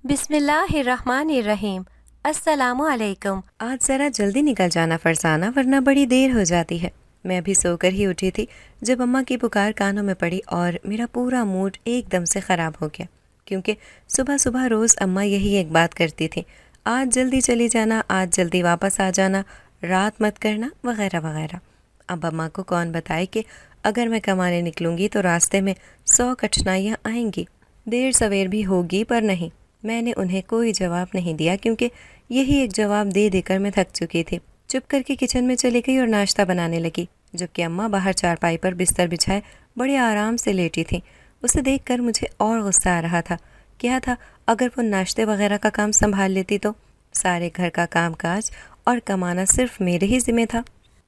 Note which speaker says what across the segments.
Speaker 1: بسم اللہ الرحمن الرحیم۔ السلام علیکم۔
Speaker 2: آج ذرا جلدی نکل جانا فرزانہ، ورنہ بڑی دیر ہو جاتی ہے۔ میں ابھی سو کر ہی اٹھی تھی جب اماں کی پکار کانوں میں پڑی اور میرا پورا موڈ ایک دم سے خراب ہو گیا، کیونکہ صبح صبح روز اماں یہی ایک بات کرتی تھی، آج جلدی چلی جانا، آج جلدی واپس آ جانا، رات مت کرنا، وغیرہ وغیرہ۔ اب اماں کو کون بتائے کہ اگر میں کمانے نکلوں گی تو راستے میں 100 کٹھنائیاں آئیں گی، دیر سویر بھی ہوگی، پر نہیں، میں نے انہیں کوئی جواب نہیں دیا، کیونکہ یہی ایک جواب دے دے کر میں تھک چکی تھی۔ چپ کر کے کچن میں چلی گئی اور ناشتہ بنانے لگی، جبکہ اماں باہر چارپائی پر بستر بچھائے بڑے آرام سے لیٹی تھیں۔ اسے دیکھ کر مجھے اور غصہ آ رہا تھا۔ کیا تھا اگر وہ ناشتے وغیرہ کا کام سنبھال لیتی تو؟ سارے گھر کا کام کاج اور کمانا صرف میرے ہی ذمہ تھا۔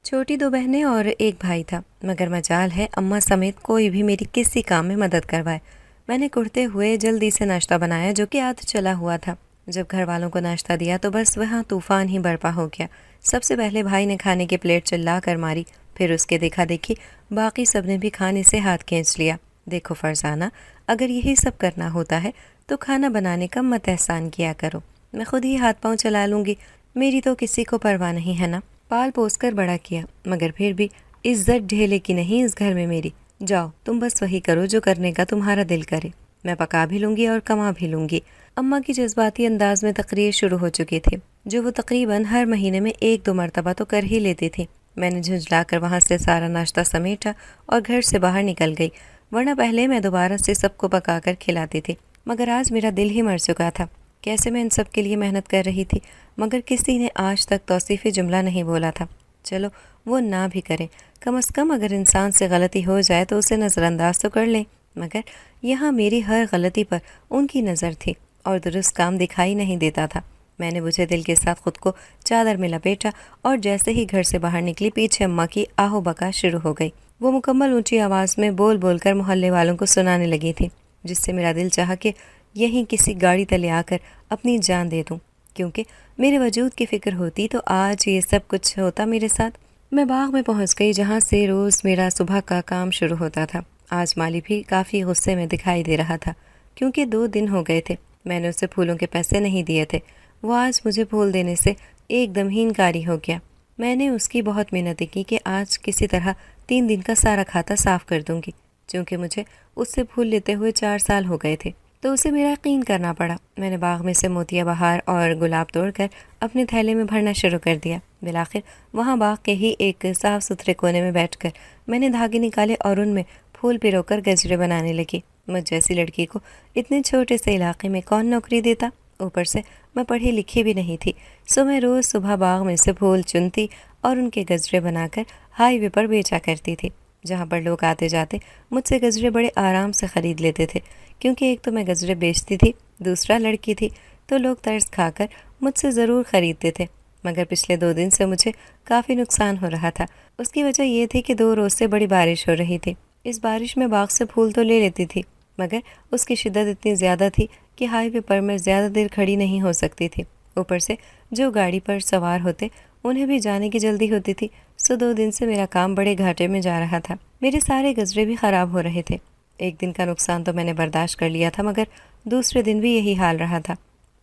Speaker 2: چھوٹی 2 بہنیں اور ایک بھائی تھا، مگر مجال ہے اماں سمیت کوئی بھی میری کسی کام میں مدد کروائے۔ میں نے کرتے ہوئے جلدی سے ناشتہ بنایا، جو کہ آدھ چلا ہوا تھا۔ جب گھر والوں کو ناشتہ دیا تو بس وہاں طوفان ہی برپا ہو گیا۔ سب سے پہلے بھائی نے کھانے کی پلیٹ چلا کر ماری، پھر اس کے دیکھا دیکھی باقی سب نے بھی کھانے سے ہاتھ کھینچ لیا۔ دیکھو فرزانہ، اگر یہی سب کرنا ہوتا ہے تو کھانا بنانے کا مت احسان کیا کرو، میں خود ہی ہاتھ پاؤں چلا لوں گی، میری تو کسی کو پرواہ نہیں ہے نا۔ پال پوس کر بڑا کیا، مگر پھر بھی عزت ڈھیلے کی نہیں اس گھر میں میری۔ جاؤ تم بس وہی کرو جو کرنے کا تمہارا دل کرے، میں پکا بھی لوں گی اور کما بھی لوں گی۔ اماں کی جذباتی انداز میں تقریر شروع ہو چکی تھی، جو وہ تقریباً ہر مہینے میں 1-2 مرتبہ تو کر ہی لیتی تھی۔ میں نے جھنجھلا کر وہاں سے سارا ناشتہ سمیٹا اور گھر سے باہر نکل گئی، ورنہ پہلے میں دوبارہ سے سب کو پکا کر کھلاتی تھی، مگر آج میرا دل ہی مر چکا تھا۔ کیسے میں ان سب کے لیے محنت کر رہی تھی، مگر کسی نے آج تک توصیفی جملہ نہیں بولا تھا۔ چلو وہ نہ بھی کریں، کم از کم اگر انسان سے غلطی ہو جائے تو اسے نظر انداز تو کر لیں، مگر یہاں میری ہر غلطی پر ان کی نظر تھی اور درست کام دکھائی نہیں دیتا تھا۔ میں نے بجھے دل کے ساتھ خود کو چادر میں لپیٹا اور جیسے ہی گھر سے باہر نکلی پیچھے اماں کی آہو بکا شروع ہو گئی۔ وہ مکمل اونچی آواز میں بول بول کر محلے والوں کو سنانے لگی تھی، جس سے میرا دل چاہا کہ یہیں کسی گاڑی تلے آ کر اپنی جان دے دوں، کیونکہ میرے وجود کی فکر ہوتی تو آج یہ سب کچھ ہوتا میرے ساتھ۔ میں باغ میں پہنچ گئی، جہاں سے روز میرا صبح کا کام شروع ہوتا تھا۔ آج مالی بھی کافی غصے میں دکھائی دے رہا تھا، کیونکہ 2 دن ہو گئے تھے میں نے اسے پھولوں کے پیسے نہیں دیے تھے۔ وہ آج مجھے پھول دینے سے ایک دم ہی انکاری ہو گیا۔ میں نے اس کی بہت محنت کی کہ آج کسی طرح 3 دن کا سارا کھاتا صاف کر دوں گی، چونکہ مجھے اس سے پھول لیتے ہوئے 4 سال ہو گئے تھے، تو اسے میرا یقین کرنا پڑا۔ میں نے باغ میں سے موتیا بہار اور گلاب توڑ کر اپنے تھیلے میں بھرنا شروع کر دیا۔ بالآخر وہاں باغ کے ہی ایک صاف ستھرے کونے میں بیٹھ کر میں نے دھاگے نکالے اور ان میں پھول پرو کر گجرے بنانے لگی۔ مجھ جیسی لڑکی کو اتنے چھوٹے سے علاقے میں کون نوکری دیتا؟ اوپر سے میں پڑھی لکھی بھی نہیں تھی، سو میں روز صبح باغ میں سے پھول چنتی اور ان کے گجرے بنا کر ہائی وے پر بیچا کرتی تھی، جہاں پر لوگ آتے جاتے مجھ سے گجرے بڑے آرام سے خرید لیتے تھے، کیونکہ ایک تو میں گجرے بیچتی تھی، دوسرا لڑکی تھی، تو لوگ ترس کھا کر مجھ سے ضرور خریدتے تھے۔ مگر پچھلے 2 دن سے مجھے کافی نقصان ہو رہا تھا۔ اس کی وجہ یہ تھی کہ 2 روز سے بڑی بارش ہو رہی تھی۔ اس بارش میں باغ سے پھول تو لے لیتی تھی، مگر اس کی شدت اتنی زیادہ تھی کہ ہائی وے پر میں زیادہ دیر کھڑی نہیں ہو سکتی تھی۔ اوپر سے جو گاڑی پر سوار ہوتے انہیں بھی جانے کی جلدی ہوتی تھی، سو 2 دن سے میرا کام بڑے گھاٹے میں جا رہا تھا۔ میرے سارے گجرے بھی خراب ہو رہے تھے۔ ایک دن کا نقصان تو میں نے برداشت کر لیا تھا، مگر دوسرے دن بھی یہی حال رہا تھا،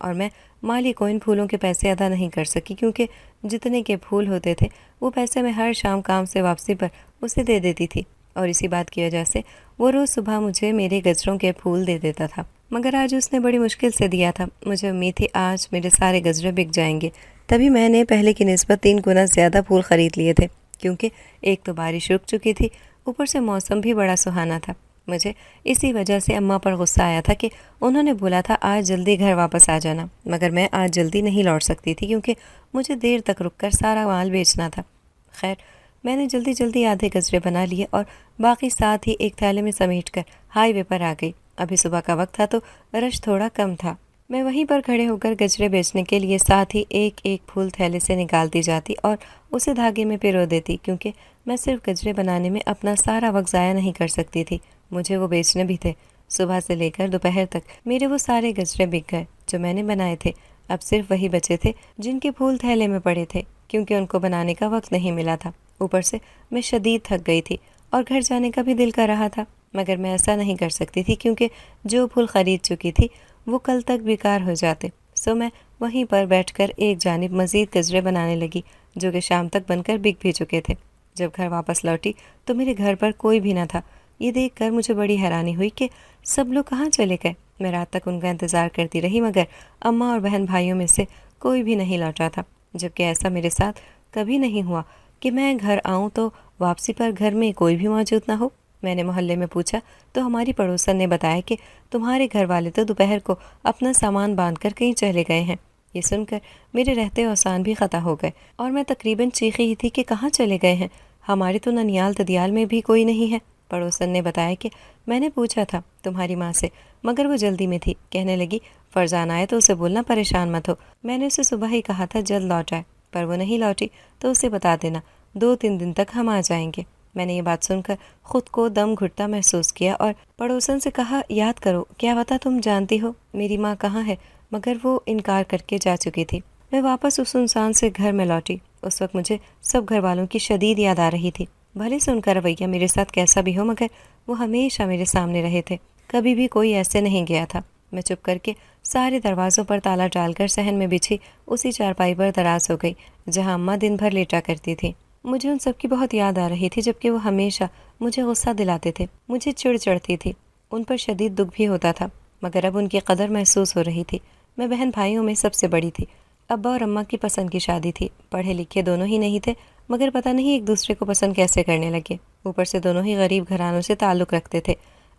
Speaker 2: اور میں مالی کو ان پھولوں کے پیسے ادا نہیں کر سکی، کیونکہ جتنے کے پھول ہوتے تھے وہ پیسے میں ہر شام کام سے واپسی پر اسے دے دیتی تھی، اور اسی بات کی وجہ سے وہ روز صبح مجھے میرے گجروں کے پھول دے دیتا تھا، مگر آج اس نے بڑی مشکل سے دیا تھا۔ مجھے امید تھی آج میرے سارے گجرے بک جائیں گے، تبھی میں نے پہلے کی نسبت 3 گنا زیادہ پھول خرید لیے تھے، کیونکہ ایک تو بارش رک چکی تھی، اوپر سے موسم بھی بڑا سہانا تھا۔ مجھے اسی وجہ سے اماں پر غصہ آیا تھا کہ انہوں نے بولا تھا آج جلدی گھر واپس آ جانا، مگر میں آج جلدی نہیں لوٹ سکتی تھی، کیونکہ مجھے دیر تک رک کر سارا مال بیچنا تھا۔ خیر، میں نے جلدی جلدی آدھے گجرے بنا لیے اور باقی ساتھ ہی ایک تھیلے میں سمیٹ کر ہائی وے پر آ گئی۔ ابھی صبح کا وقت تھا تو رش تھوڑا کم تھا۔ میں وہیں پر کھڑے ہو کر گجرے بیچنے کے لیے ساتھ ہی ایک ایک پھول تھیلے سے نکالتی جاتی اور اسے دھاگے میں پرو دیتی، کیونکہ میں صرف گجرے بنانے میں اپنا سارا وقت ضائع نہیں کر سکتی تھی، مجھے وہ بیچنے بھی تھے۔ صبح سے لے کر دوپہر تک میرے وہ سارے گجرے بک گئے جو میں نے بنائے تھے۔ اب صرف وہی بچے تھے جن کے پھول تھیلے میں پڑے تھے، کیونکہ ان کو بنانے کا وقت نہیں ملا تھا۔ اوپر سے میں شدید تھک گئی تھی اور گھر جانے کا بھی دل کر رہا تھا، مگر میں ایسا نہیں کر سکتی تھی، کیونکہ جو پھول خرید چکی تھی وہ کل تک بیکار ہو جاتے۔ سو میں وہیں پر بیٹھ کر ایک جانب مزید گجرے بنانے لگی جو کہ شام تک بن کر بک بھی چکے تھے۔ جب گھر واپس لوٹی تو میرے گھر پر کوئی بھی نہ تھا۔ یہ دیکھ کر مجھے بڑی حیرانی ہوئی کہ سب لوگ کہاں چلے گئے۔ میں رات تک ان کا انتظار کرتی رہی مگر اماں اور بہن بھائیوں میں سے کوئی بھی نہیں لوٹا تھا، جبکہ ایسا میرے ساتھ کبھی نہیں ہوا کہ میں گھر آؤں تو واپسی پر گھر میں کوئی بھی موجود نہ ہو۔ میں نے محلے میں پوچھا تو ہماری پڑوسن نے بتایا کہ تمہارے گھر والے تو دوپہر کو اپنا سامان باندھ کر کہیں چلے گئے ہیں۔ یہ سن کر میرے رہتے اوسان بھی خطا ہو گئے اور میں تقریباً چیخی ہی تھی کہ کہاں چلے گئے ہیں، ہمارے تو ننیال ددیال میں بھی کوئی نہیں ہے۔ پڑوسن نے بتایا کہ میں نے پوچھا تھا تمہاری ماں سے مگر وہ جلدی میں تھی، کہنے لگی فرزان آئے تو اسے بولنا پریشان مت ہو، میں نے اسے صبح ہی کہا تھا جلد لوٹ آئے، پر وہ نہیں لوٹی تو اسے بتا دینا 2-3 دن تک ہم آ جائیں گے۔ میں نے یہ بات سن کر خود کو دم گھٹتا محسوس کیا اور پڑوسن سے کہا یاد کرو کیا پتہ تم جانتی ہو میری ماں کہاں ہے، مگر وہ انکار کر کے جا چکی تھی۔ میں واپس اس انسان سے گھر میں لوٹی۔ اس وقت مجھے سب گھر والوں کی شدید یاد آ رہی تھی۔ بھلے سے ان کا رویہ میرے ساتھ کیسا بھی ہو مگر وہ ہمیشہ میرے سامنے رہے تھے، کبھی بھی کوئی ایسے نہیں گیا تھا۔ میں چپ کر کے سارے دروازوں پر تالا ڈال کر صحن میں بچھی اسی چارپائی پر دراز ہو گئی جہاں اماں دن بھر لیٹا کرتی تھی۔ مجھے ان سب کی بہت یاد آ رہی تھی جبکہ وہ ہمیشہ مجھے غصہ دلاتے تھے، مجھے چڑ چڑھتی تھی، ان پر شدید دکھ بھی ہوتا تھا، مگر اب ان کی قدر محسوس ہو رہی تھی۔ میں بہن بھائیوں میں سب سے بڑی تھی۔ ابا اور اماں کی پسند کی شادی تھی، پڑھے لکھے دونوں ہی نہیں تھے مگر پتہ نہیں ایک دوسرے کو پسند کیسے کرنے لگے۔ اوپر سے دونوں ہی غریب گھرانوں سے تعلق رکھتے تھے۔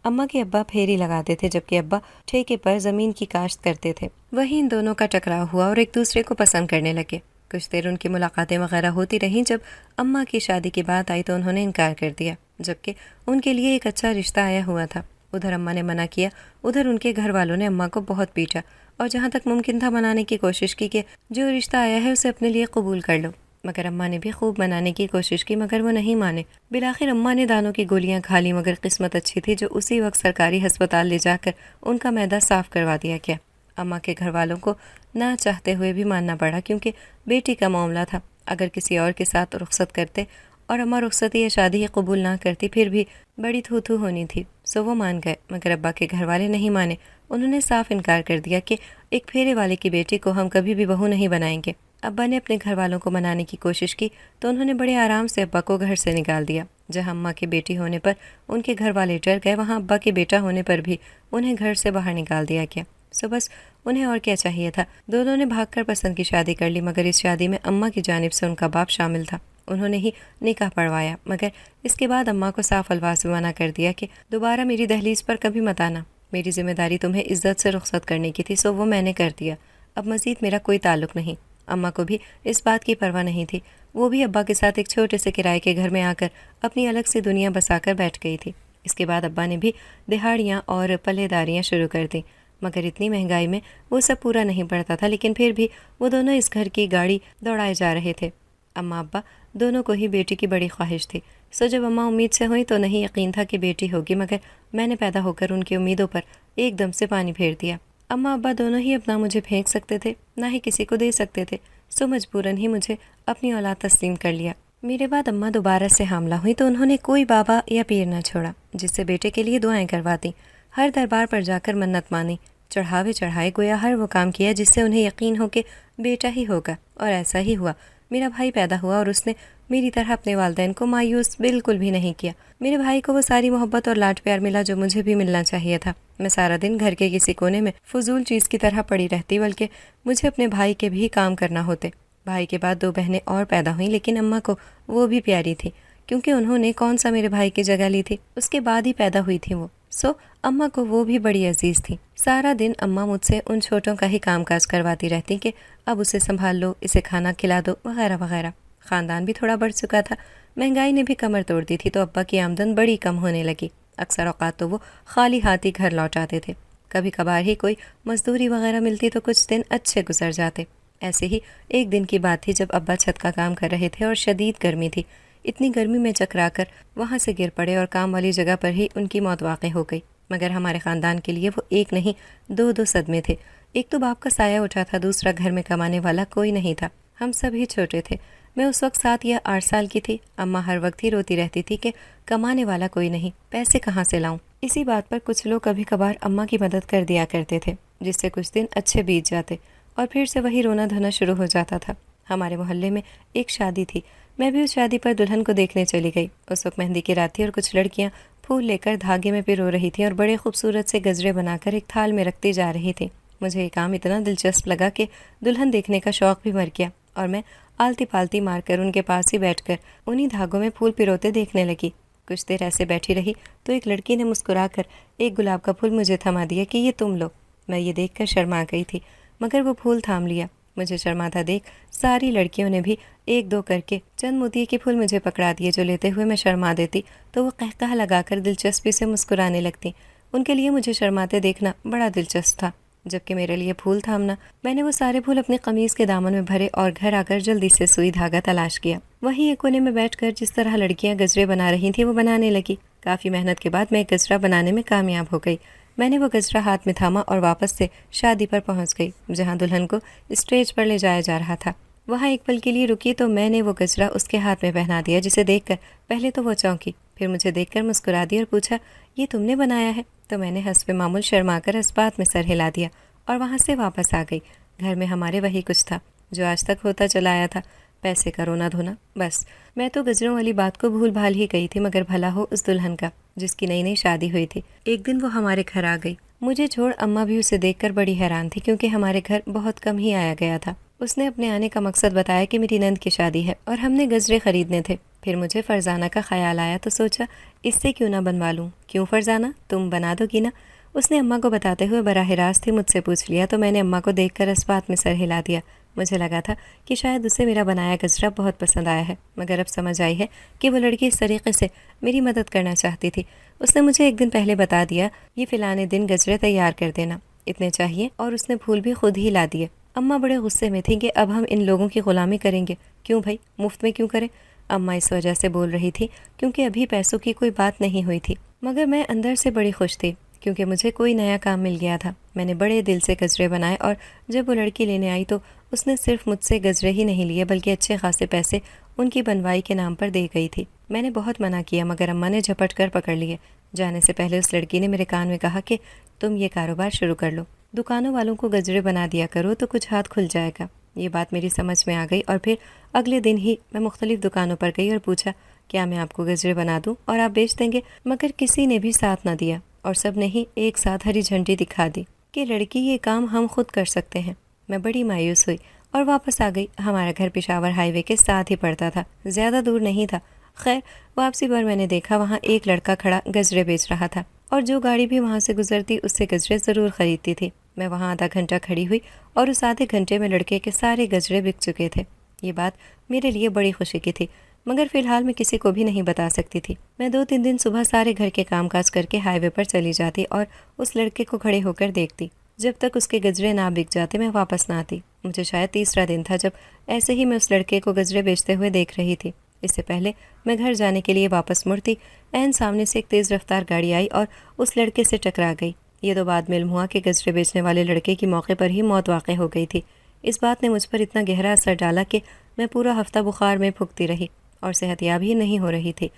Speaker 2: اماں کے ابا پھیری لگاتے تھے جبکہ ابا ٹھیکے پر زمین کی کاشت کرتے تھے۔ وہیں ان دونوں کا ٹکراؤ ہوا اور ایک دوسرے کو پسند کرنے لگے۔ کچھ دیر ان کی ملاقاتیں وغیرہ ہوتی رہیں۔ جب اماں کی شادی کی بات آئی تو انہوں نے انکار کر دیا، جبکہ ان کے لیے ایک اچھا رشتہ آیا ہوا تھا۔ ادھر اماں نے منع کیا، ادھر ان کے گھر والوں نے اماں کو بہت پیٹا اور جہاں تک ممکن تھا منانے کی کوشش کی کہ جو رشتہ آیا ہے اسے اپنے لیے قبول کر لو، مگر اماں نے بھی خوب منانے کی کوشش کی مگر وہ نہیں مانے۔ بالآخر اماں نے دانوں کی گولیاں کھا لی مگر قسمت اچھی تھی جو اسی وقت سرکاری ہسپتال لے جا کر ان کا معدہ صاف کروا دیا گیا۔ اماں کے گھر والوں کو نہ چاہتے ہوئے بھی ماننا پڑا کیونکہ بیٹی کا معاملہ تھا۔ اگر کسی اور کے ساتھ رخصت کرتے اور اماں رخصتی یا شادی ہی قبول نہ کرتی پھر بھی بڑی تھو تھو ہونی تھی، سو وہ مان گئے، مگر ابا کے گھر والے نہیں مانے۔ انہوں نے صاف انکار کر دیا کہ ایک پھیرے والے کی بیٹی کو ہم کبھی بھی بہو نہیں بنائیں گے۔ ابا نے اپنے گھر والوں کو منانے کی کوشش کی تو انہوں نے بڑے آرام سے ابا کو گھر سے نکال دیا۔ جہاں اماں کی بیٹی ہونے پر ان کے گھر والے ڈر گئے، وہاں ابا کے بیٹا ہونے پر بھی انہیں گھر سے باہر نکال دیا گیا۔ سو بس انہیں اور کیا چاہیے تھا، دونوں نے بھاگ کر پسند کی شادی کر لی، مگر اس شادی میں اماں کی جانب سے ان کا باپ شامل تھا۔ انہوں نے ہی نکاح پڑھوایا، مگر اس کے بعد اماں کو صاف الفاظ میں منع کر دیا کہ دوبارہ میری دہلیز پر کبھی مت آنا، میری ذمہ داری تمہیں عزت سے رخصت کرنے کی تھی، سو وہ میں نے کر دیا، اب مزید میرا کوئی تعلق نہیں۔ اماں کو بھی اس بات کی پرواہ نہیں تھی، وہ بھی ابا کے ساتھ ایک چھوٹے سے کرائے کے گھر میں آ کر اپنی الگ سی دنیا بسا کر بیٹھ گئی تھی۔ اس کے بعد ابا نے بھی دہاڑیاں اور پلے داریاں شروع کر دیں، مگر اتنی مہنگائی میں وہ سب پورا نہیں پڑتا تھا، لیکن پھر بھی وہ دونوں اس گھر کی گاڑی دوڑائے جا رہے تھے۔ اماں ابا دونوں کو ہی بیٹی کی بڑی خواہش تھی، سو جب اماں امید سے ہوئی تو نہیں یقین تھا کہ بیٹی ہوگی، مگر میں نے پیدا ہو کر ان کی امیدوں پر ایک دم سے پانی پھیر دیا۔ اماں ابا دونوں ہی اپنا مجھے پھینک سکتے تھے، نہ ہی کسی کو دے سکتے تھے، سو مجبوراً ہی مجھے اپنی اولاد تسلیم کر لیا۔ میرے بعد اماں دوبارہ سے حاملہ ہوئی تو انہوں نے کوئی بابا یا پیر نہ چھوڑا جس سے بیٹے کے لیے دعائیں کرواتی، ہر دربار پر جا کر منت مانی، چڑھاوے چڑھائے، گویا ہر وہ کام کیا جس سے انہیں یقین ہو کہ بیٹا ہی ہوگا، اور ایسا ہی ہوا۔ میرا بھائی پیدا ہوا اور اس نے میری طرح اپنے والدین کو مایوس بالکل بھی نہیں کیا۔ میرے بھائی کو وہ ساری محبت اور لاڈ پیار ملا جو مجھے بھی ملنا چاہیے تھا۔ میں سارا دن گھر کے کسی کونے میں فضول چیز کی طرح پڑی رہتی، بلکہ مجھے اپنے بھائی کے بھی کام کرنا ہوتے۔ بھائی کے بعد 2 بہنیں اور پیدا ہوئیں، لیکن اماں کو وہ بھی پیاری تھی کیونکہ انہوں نے کون سا میرے بھائی کی جگہ لی تھی، اس کے بعد ہی پیدا ہوئی تھی وہ، سو اماں کو وہ بھی بڑی عزیز تھی۔ سارا دن اماں مجھ سے ان چھوٹوں کا ہی کام کاج کرواتی رہتی کہ اب اسے سنبھال لو، اسے کھانا کھلا دو، وغیرہ وغیرہ۔ خاندان بھی تھوڑا بڑھ چکا تھا، مہنگائی نے بھی کمر توڑ دی تھی، تو ابا کی آمدن بڑی کم ہونے لگی۔ اکثر اوقات تو وہ خالی ہاتھ ہی گھر لوٹ آتے تھے، کبھی کبھار ہی کوئی مزدوری وغیرہ ملتی تو کچھ دن اچھے گزر جاتے۔ ایسے ہی ایک دن کی بات تھی جب ابا چھت کا کام کر رہے تھے اور شدید گرمی تھی، اتنی گرمی میں چکرا کر وہاں سے گر پڑے اور کام والی جگہ پر ہی ان کی موت واقع ہو گئی۔ مگر ہمارے خاندان کے لیے وہ ایک نہیں 2 صدمے تھے، ایک تو باپ کا سایہ اٹھا تھا، دوسرا گھر میں کمانے والا کوئی نہیں تھا، ہم سب ہی چھوٹے تھے۔ میں اس وقت 7 یا 8 سال کی تھی۔ اماں ہر وقت ہی روتی رہتی تھی کہ کمانے والا کوئی نہیں، پیسے کہاں سے لاؤں۔ اسی بات پر کچھ لوگ کبھی کبھار اماں کی مدد کر دیا کرتے تھے، جس سے کچھ دن اچھے بیت جاتے اور پھر سے وہی رونا دھونا شروع ہو جاتا تھا۔ ہمارے محلے میں ایک شادی تھی، میں بھی اس شادی پر دلہن کو دیکھنے چلی گئی۔ اس وقت مہندی کی رات تھی اور کچھ لڑکیاں پھول لے کر دھاگے میں پرو رہی تھیں اور بڑے خوبصورت سے گجرے بنا کر ایک تھال میں رکھتی جا رہی تھیں۔ مجھے یہ کام اتنا دلچسپ لگا کہ دلہن دیکھنے کا شوق بھی مر گیا اور میں آلتی پالتی مار کر ان کے پاس ہی بیٹھ کر انہی دھاگوں میں پھول پروتے دیکھنے لگی۔ کچھ دیر ایسے بیٹھی رہی تو ایک لڑکی نے مسکرا کر ایک گلاب کا پھول مجھے تھما دیا کہ یہ تم لو۔ میں یہ دیکھ کر شرما گئی تھی، مگر وہ پھول تھام لیا۔ مجھے شرماتا دیکھ ساری لڑکیوں نے بھی ایک دو کر کے چند موتی کے پھول مجھے پکڑا دیے، جو لیتے ہوئے میں شرما دیتی تو وہ قہقہ لگا کر دلچسپی سے مسکرانے لگتی۔ ان کے لیے مجھے شرماتے دیکھنا بڑا دلچسپ تھا، جبکہ میرے لیے پھول تھامنا۔ میں نے وہ سارے پھول اپنے قمیض کے دامن میں بھرے اور گھر آ کر جلدی سے سوئی دھاگا تلاش کیا۔ وہیں ایک کونے میں بیٹھ کر جس طرح لڑکیاں گجرے بنا رہی تھیں وہ بنانے لگی۔ کافی محنت کے بعد میں ایک گجرا بنانے میں کامیاب ہو گئی۔ میں نے وہ گجرا ہاتھ میں تھاما اور واپس سے شادی پر پہنچ گئی، جہاں دلہن کو اسٹیج پر لے جایا جا رہا تھا۔ وہاں ایک پل کے لیے رکی تو میں نے وہ گجرا اس کے ہاتھ میں پہنا دیا، جسے دیکھ کر پہلے تو وہ چونکی، پھر مجھے دیکھ کر مسکرا دی اور پوچھا یہ تم نے بنایا ہے؟ تو میں نے حسب معمول شرما کر اس بات میں سر ہلا دیا اور وہاں سے واپس آ گئی۔ گھر میں ہمارے وہی کچھ تھا جو آج تک ہوتا چلا آیا تھا، پیسے کا رونا دھونا، بس۔ میں تو گجروں والی بات کو بھول بھال ہی گئی تھی، مگر بھلا ہو اس دلہن کا جس کی نئی نئی شادی ہوئی تھی۔ ایک دن وہ ہمارے گھر آ گئی، مجھے چھوڑ اماں بھی اسے دیکھ کر بڑی حیران تھی، کیونکہ ہمارے گھر بہت کم ہی آیا گیا تھا۔ اس نے اپنے آنے کا مقصد بتایا کہ میری نند کی شادی ہے اور ہم نے گجرے خریدنے تھے۔ پھر مجھے فرزانہ کا خیال آیا تو سوچا اس سے کیوں نہ بنوا لوں۔ کیوں فرزانہ، تم بنا دو گی نا؟ اس نے اماں کو بتاتے ہوئے براہ راست ہی مجھ سے پوچھ لیا، تو میں نے اماں کو دیکھ کر اس بات میں سر ہلا دیا۔ مجھے لگا تھا کہ شاید اسے میرا بنایا گجرا بہت پسند آیا ہے، مگر اب سمجھ آئی ہے کہ وہ لڑکی اس طریقے سے میری مدد کرنا چاہتی تھی۔ اس نے مجھے ایک دن پہلے بتا دیا یہ فلانے دن گجرے تیار کر دینا، اتنے چاہیے، اور اس نے پھول بھی خود ہی لا دیے۔ اماں بڑے غصے میں تھیں کہ اب ہم ان لوگوں کی غلامی کریں گے۔ کیوں بھائی، مفت میں کیوں کریں؟ اماں اس وجہ سے بول رہی تھی کیونکہ ابھی پیسوں کی کوئی بات نہیں ہوئی تھی، مگر میں اندر سے بڑی خوش تھی کیونکہ مجھے کوئی نیا کام مل گیا تھا۔ میں نے بڑے دل سے گجرے بنائے اور جب وہ لڑکی لینے آئی تو اس نے صرف مجھ سے گجرے ہی نہیں لیے بلکہ اچھے خاصے پیسے ان کی بنوائی کے نام پر دے گئی تھی۔ میں نے بہت منع کیا مگر اماں نے جھپٹ کر پکڑ لیے۔ جانے سے پہلے اس لڑکی نے میرے کان میں کہا کہ تم یہ کاروبار شروع کر لو، دکانوں والوں کو گجرے بنا دیا کرو تو کچھ ہاتھ کھل جائے گا۔ یہ بات میری سمجھ میں آ گئی اور پھر اگلے دن ہی میں مختلف دکانوں پر گئی اور پوچھا کیا میں آپ کو گجرے بنا دوں اور آپ بیچ دیں گے؟ مگر کسی نے بھی ساتھ نہ دیا اور سب نے ہی ایک ساتھ ہری جھنڈی دکھا دی کہ لڑکی یہ کام ہم خود کر سکتے ہیں۔ میں بڑی مایوس ہوئی اور واپس آ گئی۔ ہمارا گھر پشاور ہائی وے کے ساتھ ہی پڑتا تھا، زیادہ دور نہیں تھا۔ خیر واپسی پر میں نے دیکھا وہاں ایک لڑکا کھڑا گجرے بیچ رہا تھا اور جو گاڑی بھی وہاں سے گزرتی اس سے گجرے ضرور خریدتی تھی۔ میں وہاں آدھا گھنٹہ کھڑی ہوئی اور اس آدھے گھنٹے میں لڑکے کے سارے گجرے بک چکے تھے۔ یہ بات میرے لیے بڑی خوشی کی تھی، مگر فی الحال میں کسی کو بھی نہیں بتا سکتی تھی۔ میں 2-3 دن صبح سارے گھر کے کام کاج کر کے ہائی وے پر چلی جاتی اور اس لڑکے کو کھڑے ہو کر دیکھتی۔ جب تک اس کے گجرے نہ بک جاتے میں واپس نہ آتی۔ مجھے شاید تیسرا دن تھا جب ایسے ہی میں اس لڑکے کو گجرے بیچتے ہوئے دیکھ رہی تھی۔ اس سے پہلے میں گھر جانے کے لیے واپس مڑتی، عین سامنے سے ایک تیز رفتار گاڑی آئی اور اس لڑکے سے ٹکرا گئی۔ یہ تو بعد میں علم ہوا کہ گجرے بیچنے والے لڑکے کی موقع پر ہی موت واقع ہو گئی تھی۔ اس بات نے مجھ پر اتنا گہرا اثر ڈالا کہ میں پورا ہفتہ بخار میں پھکتی رہی اور صحت یاب ہی نہیں ہو رہی تھی۔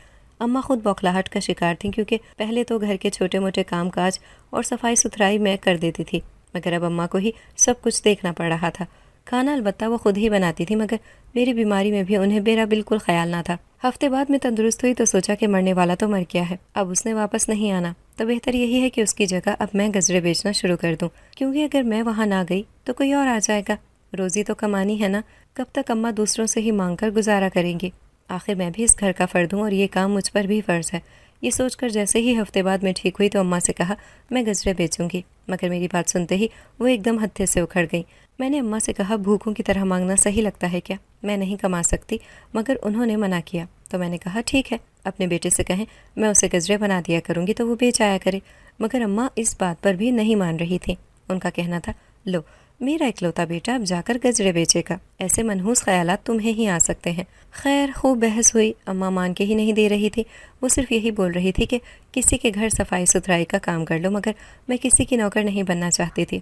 Speaker 2: اماں خود بوکھلاہٹ کا شکار تھیں کیونکہ پہلے تو گھر کے چھوٹے موٹے کام کاج اور صفائی ستھرائی میں کر دیتی تھی، مگر اب اماں کو ہی سب کچھ دیکھنا پڑ رہا تھا۔ کھانا البتہ وہ خود ہی بناتی تھی، مگر میری بیماری میں بھی انہیں میرا بالکل خیال نہ تھا۔ ہفتے بعد میں تندرست ہوئی تو سوچا کہ مرنے والا تو مر گیا ہے، اب اس نے واپس نہیں آنا، تو بہتر یہی ہے کہ اس کی جگہ اب میں گجرے بیچنا شروع کر دوں، کیونکہ اگر میں وہاں نہ گئی تو کوئی اور آ جائے گا۔ روزی تو کمانی ہے نا، کب تک اماں دوسروں سے ہی مانگ کر گزارا کریں گی؟ آخر میں بھی اس گھر کا فرد ہوں اور یہ کام مجھ پر بھی فرض ہے۔ یہ سوچ کر جیسے ہی ہفتے بعد میں ٹھیک ہوئی تو اماں سے کہا میں گجرے بیچوں گی، مگر میری بات سنتے ہی وہ ایک دم ہتھے سے اکھڑ گئی۔ میں نے اماں سے کہا بھوکوں کی طرح مانگنا صحیح لگتا ہے کیا؟ میں نہیں کما سکتی، مگر انہوں نے منع کیا تو میں نے کہا ٹھیک ہے، اپنے بیٹے سے کہیں میں اسے گجرے بنا دیا کروں گی تو وہ بیچ آیا کرے۔ مگر اماں اس بات پر بھی نہیں مان رہی تھی۔ ان کا کہنا تھا لو میرا اکلوتا بیٹا اب جا کر گجرے بیچے گا، ایسے منحوس خیالات تمہیں ہی آ سکتے ہیں۔ خیر خوب بحث ہوئی، اماں مان کے ہی نہیں دے رہی تھی۔ وہ صرف یہی بول رہی تھی کہ کسی کے گھر صفائی ستھرائی کا کام کر لو، مگر میں کسی کی نوکر نہیں بننا چاہتی تھی۔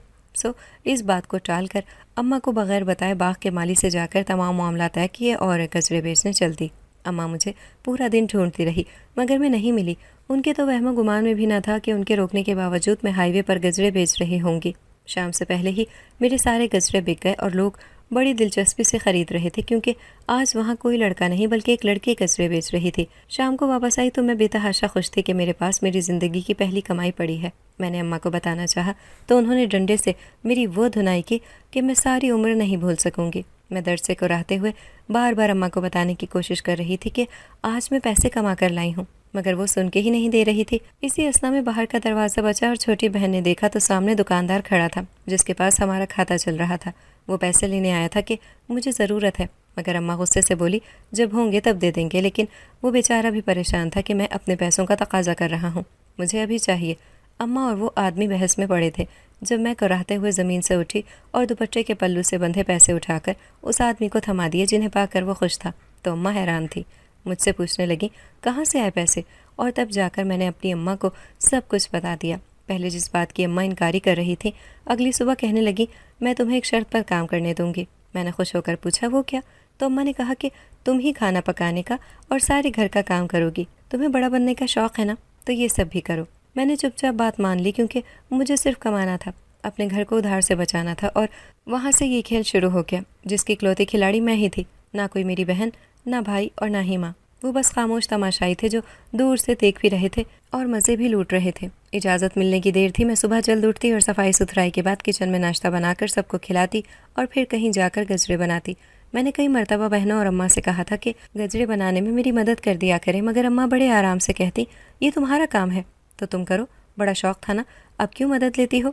Speaker 2: اس بات کو ٹال کر اماں کو بغیر بتائے باغ کے مالی سے جا کر تمام معاملات طے کیے اور گجرے بیچنے چل دی۔ اماں مجھے پورا دن ڈھونڈتی رہی مگر میں نہیں ملی۔ ان کے تو وہم و گمان میں بھی نہ تھا کہ ان کے روکنے کے باوجود میں ہائی وے پر گجرے بیچ رہی ہوں گی۔ شام سے پہلے ہی میرے سارے گجرے بک گئے اور لوگ بڑی دلچسپی سے خرید رہے تھے کیونکہ آج وہاں کوئی لڑکا نہیں بلکہ ایک لڑکی گجرے بیچ رہی تھی۔ شام کو واپس آئی تو میں بے تحاشا خوش تھی کہ میرے پاس میری زندگی کی پہلی کمائی پڑی ہے۔ میں نے اماں کو بتانا چاہا تو انہوں نے ڈنڈے سے میری وہ دھنائی کی کہ میں ساری عمر نہیں بھول سکوں گی۔ میں درد سے کراہتے ہوئے بار بار اماں کو بتانے کی کوشش کر رہی تھی کہ آج میں پیسے کما کر لائی ہوں، مگر وہ سن کے ہی نہیں دے رہی تھی۔ اسی اثنا میں باہر کا دروازہ بچا اور چھوٹی بہن نے دیکھا تو سامنے دکاندار کھڑا تھا جس کے پاس ہمارا کھاتا چل رہا تھا۔ وہ پیسے لینے آیا تھا کہ مجھے ضرورت ہے، مگر اماں غصے سے بولی جب ہوں گے تب دے دیں گے، لیکن وہ بیچارہ بھی پریشان تھا کہ میں اپنے پیسوں کا تقاضا کر رہا ہوں، مجھے ابھی چاہیے۔ اماں اور وہ آدمی بحث میں پڑے تھے۔ جب میں کراہتے ہوئے زمین سے اٹھی اور دوپٹے کے پلو سے بندھے پیسے اٹھا کر اس آدمی کو تھما دیے جنہیں پا کر وہ خوش تھا، تو اماں حیران تھی، مجھ سے پوچھنے لگی کہاں سے آئے پیسے، اور تب جا کر میں نے اپنی اماں کو سب کچھ بتا دیا۔ پہلے جس بات کی اماں انکاری کر رہی تھی، اگلی صبح کہنے لگی میں تمہیں ایک شرط پر کام کرنے دوں گی۔ میں نے خوش ہو کر پوچھا وہ کیا؟ تو اماں نے کہا کہ تم ہی کھانا پکانے کا اور سارے گھر کا کام کرو گی، تمہیں بڑا بننے کا شوق ہے نا، تو یہ سب بھی کرو۔ میں نے چپ چاپ بات مان لی کیونکہ مجھے صرف کمانا تھا، اپنے گھر کو ادھار سے بچانا تھا، اور وہاں سے یہ کھیل شروع ہو گیا جس کی اکلوتی کھلاڑی میں ہی تھی، نہ کوئی میری بہن، نہ بھائی اور نہ ہی ماں۔ وہ بس خاموش تماشائی تھے جو دور سے دیکھ بھی رہے تھے اور مزے بھی لوٹ رہے تھے۔ اجازت ملنے کی دیر تھی، میں صبح جلد اٹھتی اور صفائی ستھرائی کے بعد کچن میں ناشتہ بنا کر سب کو کھلاتی اور پھر کہیں جا کر گجرے بناتی۔ میں نے کئی مرتبہ بہنوں اور اماں سے کہا تھا کہ گجرے بنانے میں میری مدد کر دیا کریں، مگر اماں بڑے آرام سے کہتی یہ تمہارا کام ہے تو تم کرو، بڑا شوق تھا نا، اب کیوں مدد لیتی ہو؟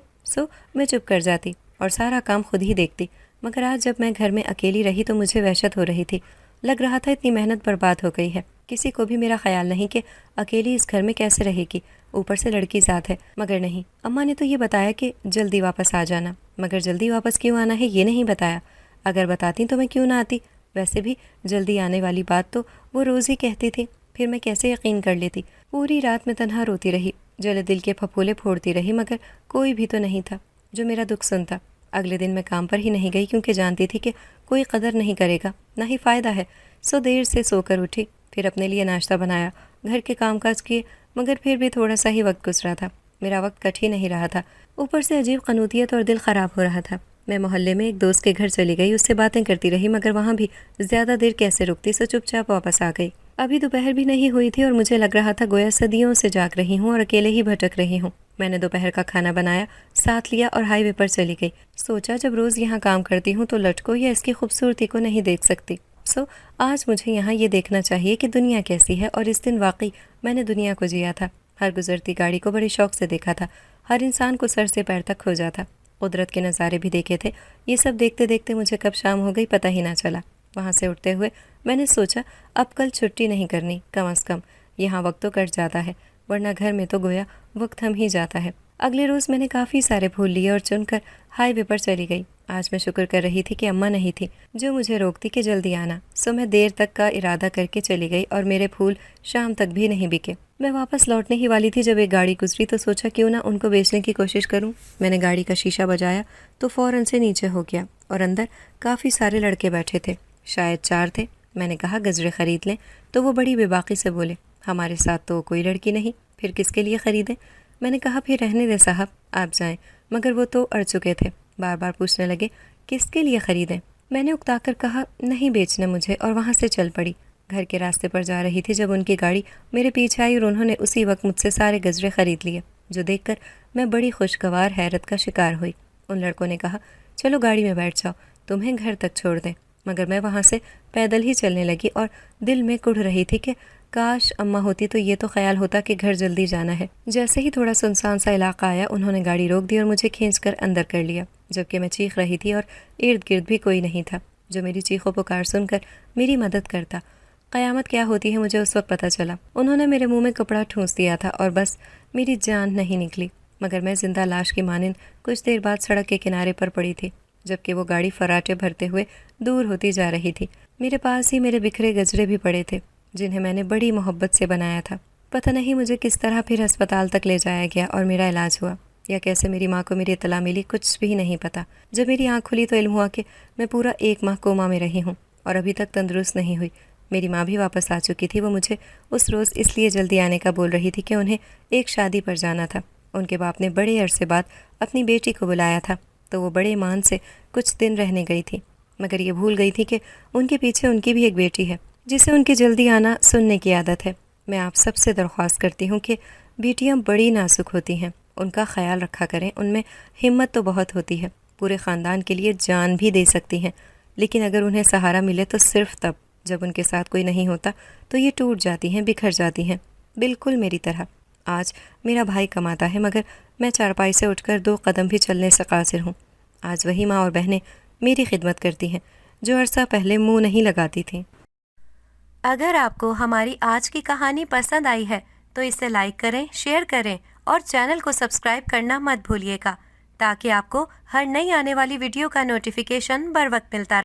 Speaker 2: میں چپ کر جاتی اور سارا کام خود ہی دیکھتی۔ مگر آج جب میں گھر میں اکیلی رہی تو مجھے وحشت ہو رہی تھی، لگ رہا تھا اتنی محنت برباد ہو گئی ہے، کسی کو بھی میرا خیال نہیں کہ اکیلی اس گھر میں کیسے رہے گی، اوپر سے لڑکی ذات ہے۔ مگر نہیں، اماں نے تو یہ بتایا کہ جلدی واپس آ جانا، مگر جلدی واپس کیوں آنا ہے یہ نہیں بتایا۔ اگر بتاتی تو میں کیوں نہ آتی؟ ویسے بھی جلدی آنے والی بات تو وہ روز ہی کہتی تھی، پھر میں کیسے یقین کر لیتی؟ پوری رات میں تنہا روتی رہی، جلے دل کے پھپھولے پھوڑتی رہی، مگر کوئی بھی تو نہیں تھا جو میرا دکھ سنتا۔ اگلے دن میں کام پر ہی نہیں گئی کیونکہ جانتی تھی کہ کوئی قدر نہیں کرے گا، نہ ہی فائدہ ہے۔ دیر سے سو کر اٹھی، پھر اپنے لیے ناشتہ بنایا، گھر کے کام کاج کیے، مگر پھر بھی تھوڑا سا ہی وقت گزرا تھا، میرا وقت کٹ ہی نہیں رہا تھا۔ اوپر سے عجیب قنوطیت اور دل خراب ہو رہا تھا۔ میں محلے میں ایک دوست کے گھر چلی گئی، اس سے باتیں کرتی رہی، مگر وہاں بھی زیادہ دیر کیسے رکتی، چپ چاپ واپس آ گئی۔ ابھی دوپہر بھی نہیں ہوئی تھی اور مجھے لگ رہا تھا گویا صدیوں سے جاگ رہی ہوں اور اکیلے ہی بھٹک رہی ہوں۔ میں نے دوپہر کا کھانا بنایا، ساتھ لیا اور ہائی وے پر چلی گئی۔ سوچا جب روز یہاں کام کرتی ہوں تو لٹ کو یا اس کی خوبصورتی کو نہیں دیکھ سکتی، آج مجھے یہاں یہ دیکھنا چاہیے کہ دنیا کیسی ہے، اور اس دن واقعی میں نے دنیا کو جیا تھا۔ ہر گزرتی گاڑی کو بڑے شوق سے دیکھا تھا، ہر انسان کو سر سے پیر تک کھوجا تھا، قدرت کے نظارے بھی دیکھے تھے۔ یہ سب دیکھتے دیکھتے مجھے کب شام ہو گئی پتہ ہی نہ چلا۔ وہاں سے اٹھتے ہوئے میں نے سوچا اب کل چھٹی نہیں کرنی، کم از کم یہاں وقت تو کٹ جاتا ہے، ورنہ گھر میں تو گویا وقت تھم ہی جاتا ہے۔ اگلے روز میں نے کافی سارے پھول لیے اور چن کر ہائی وے پر چلی گئی۔ آج میں شکر کر رہی تھی کہ اماں نہیں تھی جو مجھے روکتی کہ جلدی آنا، میں دیر تک کا ارادہ کر کے چلی گئی اور میرے پھول شام تک بھی نہیں بکے۔ میں واپس لوٹنے ہی والی تھی جب ایک گاڑی گزری تو سوچا کیوں نہ ان کو بیچنے کی کوشش کروں۔ میں نے گاڑی کا شیشہ بجایا تو فوراً سے نیچے ہو گیا اور اندر کافی سارے لڑکے بیٹھے تھے، شاید 4 تھے۔ میں نے کہا گجرے خرید لیں تو وہ بڑی بے باکی سے بولے ہمارے ساتھ تو کوئی لڑکی نہیں، پھر کس کے لیے خریدیں؟ میں نے کہا پھر رہنے دیں صاحب، آپ جائیں، مگر وہ تو اڑ چکے تھے، بار بار پوچھنے لگے کس کے لیے خریدیں؟ میں نے اکتا کر کہا نہیں بیچنا مجھے، اور وہاں سے چل پڑی۔ گھر کے راستے پر جا رہی تھی جب ان کی گاڑی میرے پیچھے آئی اور انہوں نے اسی وقت مجھ سے سارے گجرے خرید لیے، جو دیکھ کر میں بڑی خوشگوار حیرت کا شکار ہوئی۔ ان لڑکوں نے کہا چلو گاڑی میں بیٹھ جاؤ، تمہیں گھر تک چھوڑ دیں، مگر میں وہاں سے پیدل ہی چلنے لگی اور دل میں کڑھ رہی تھی کہ کاش اماں ہوتی تو یہ تو خیال ہوتا کہ گھر جلدی جانا ہے۔ جیسے ہی تھوڑا سنسان سا علاقہ آیا انہوں نے گاڑی روک دی اور مجھے کھینچ کر اندر کر لیا، جبکہ میں چیخ رہی تھی اور ارد گرد بھی کوئی نہیں تھا جو میری چیخ و پکار سن کر میری مدد کرتا۔ قیامت کیا ہوتی ہے مجھے اس وقت پتہ چلا۔ انہوں نے میرے منہ میں کپڑا ٹھونس دیا تھا اور بس میری جان نہیں نکلی، مگر میں زندہ لاش کی مانند کچھ دیر بعد سڑک کے کنارے پر پڑی تھی، جبکہ وہ گاڑی فراٹے بھرتے ہوئے دور ہوتی جا رہی تھی۔ میرے پاس ہی میرے بکھرے گجرے بھی پڑے تھے جنہیں میں نے بڑی محبت سے بنایا تھا۔ پتہ نہیں مجھے کس طرح پھر ہسپتال تک لے جایا گیا اور میرا علاج ہوا، یا کیسے میری ماں کو میری اطلاع ملی، کچھ بھی نہیں پتہ۔ جب میری آنکھ کھلی تو علم ہوا کہ میں پورا 1 ماہ کوما میں رہی ہوں اور ابھی تک تندرست نہیں ہوئی۔ میری ماں بھی واپس آ چکی تھی، وہ مجھے اس روز اس لیے جلدی آنے کا بول رہی تھی کہ انہیں ایک شادی پر جانا تھا۔ ان کے باپ نے بڑے عرصے بعد اپنی بیٹی کو بلایا تھا تو وہ بڑے ایمان سے کچھ دن رہنے گئی تھی، مگر یہ بھول گئی تھی کہ ان کے پیچھے ان کی بھی ایک بیٹی ہے جسے ان کی جلدی آنا سننے کی عادت ہے۔ میں آپ سب سے درخواست کرتی ہوں کہ بیٹیاں بڑی نازک ہوتی ہیں، ان کا خیال رکھا کریں۔ ان میں ہمت تو بہت ہوتی ہے، پورے خاندان کے لیے جان بھی دے سکتی ہیں، لیکن اگر انہیں سہارا ملے تو صرف تب جب ان کے ساتھ کوئی نہیں ہوتا تو یہ ٹوٹ جاتی ہیں، بکھر جاتی ہیں، بالکل میری طرح۔ آج میرا بھائی کماتا ہے مگر میں چارپائی سے اٹھ کر 2 قدم بھی چلنے سے قاصر ہوں۔ آج وہی ماں اور بہنیں میری خدمت کرتی ہیں جو عرصہ پہلے منہ نہیں لگاتی تھیں۔
Speaker 1: اگر آپ کو ہماری آج کی کہانی پسند آئی ہے تو اسے لائک کریں، شیئر کریں اور چینل کو سبسکرائب کرنا مت بھولیے گا تاکہ آپ کو ہر نئی آنے والی ویڈیو کا نوٹیفیکیشن بر وقت ملتا رہے۔